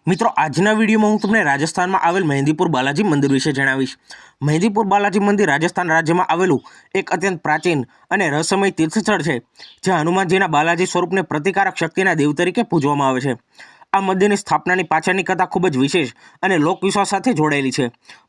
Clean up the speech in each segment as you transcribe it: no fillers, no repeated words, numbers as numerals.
મિત્રો આજના વિડીયોમાં હું તમને રાજસ્થાનમાં આવેલ મહેંદીપુર બાલાજી મંદિર વિશે જણાવીશ। મહેંદીપુર બાલાજી મંદિર રાજસ્થાન રાજ્યમાં આવેલું એક અત્યંત પ્રાચીન અને રહસ્યમય તીર્થસ્થળ છે, જ્યાં હનુમાનજીના બાલાજી સ્વરૂપને પ્રતિકારક શક્તિના દેવ તરીકે પૂજવામાં આવે છે। આ મંદિરની સ્થાપનાની પાછળની કથા ખૂબ જ વિશેષ અને લોકવિશ્વાસ સાથે જોડાયેલી છે।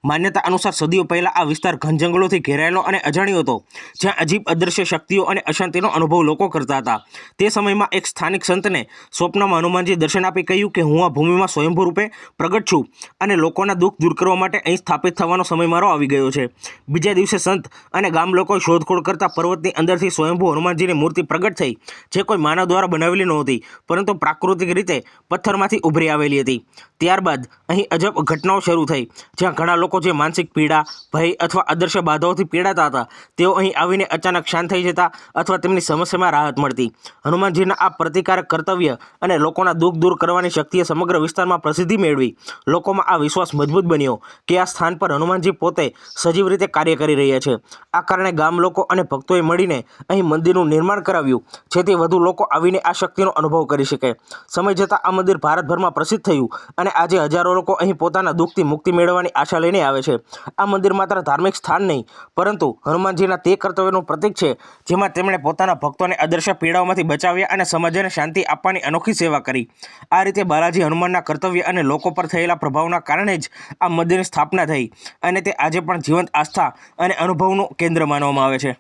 માન્યતા અનુસાર સદીઓ પહેલાં આ વિસ્તાર ઘન જંગલોથી ઘેરાયેલો અને અજાણ્યો હતો, જ્યાં અજીબ અદૃશ્ય શક્તિઓ અને અશાંતિનો અનુભવ લોકો કરતા હતા। તે સમયમાં એક સ્થાનિક સંતને સ્વપ્નમાં હનુમાનજી દર્શન આપી કહ્યું કે હું આ ભૂમિમાં સ્વયંભૂ રૂપે પ્રગટ છું અને લોકોના દુઃખ દૂર કરવા માટે અહીં સ્થાપિત થવાનો સમય મારો આવી ગયો છે। બીજા દિવસે સંત અને ગામ લોકોએ શોધખોળ કરતા પર્વતની અંદરથી સ્વયંભૂ હનુમાનજીની મૂર્તિ પ્રગટ થઈ, જે કોઈ માનવ દ્વારા બનાવેલી નહોતી, પરંતુ પ્રાકૃતિક રીતે પથ્થરમાંથી ઉભરી આવેલી હતી। ત્યારબાદ અહીં અજબ ઘટનાઓ શરૂ થઈ, જ્યાં ઘણા લોકો જે માનસિક પીડા, ભય અથવા અદૃશ્ય બાધાઓથી પીડાતા હતા, તેઓ અહીં આવીને અચાનક શાંત થઈ જતા અથવા તેમની સમસ્યામાં રાહત મળતી। હનુમાનજીના આ પ્રતિકારક કર્તવ્ય અને લોકોના દુઃખ દૂર કરવાની શક્તિએ સમગ્ર વિસ્તારમાં પ્રસિદ્ધિ મેળવી। લોકોમાં આ વિશ્વાસ મજબૂત બન્યો કે આ સ્થાન પર હનુમાનજી પોતે સજીવ રીતે કાર્ય કરી રહ્યા છે। આ કારણે ગામ લોકો અને ભક્તોએ મળીને અહીં મંદિરનું નિર્માણ કરાવ્યું, જેથી વધુ લોકો આવીને આ શક્તિનો અનુભવ કરી શકે। સમય જતાં આ મંદિર ભારતભરમાં પ્રસિદ્ધ થયું અને આજે હજારો લોકો અહીં પોતાના દુઃખથી મુક્તિ મેળવવાની આશા લઈને આવે છે। આ મંદિર માત્ર ધાર્મિક સ્થાન નહીં, પરંતુ હનુમાનજીના તે કર્તવ્યનું પ્રતીક છે, જેમાં તેમણે પોતાના ભક્તોને અદૃશ્ય પીડાઓમાંથી બચાવ્યા અને સમાજને શાંતિ આપવાની અનોખી સેવા કરી। આ રીતે બાલાજી હનુમાનના કર્તવ્ય અને લોકો પર થયેલા પ્રભાવના કારણે જ આ મંદિરની સ્થાપના થઈ અને તે આજે પણ જીવંત આસ્થા અને અનુભવનું કેન્દ્ર માનવામાં આવે છે।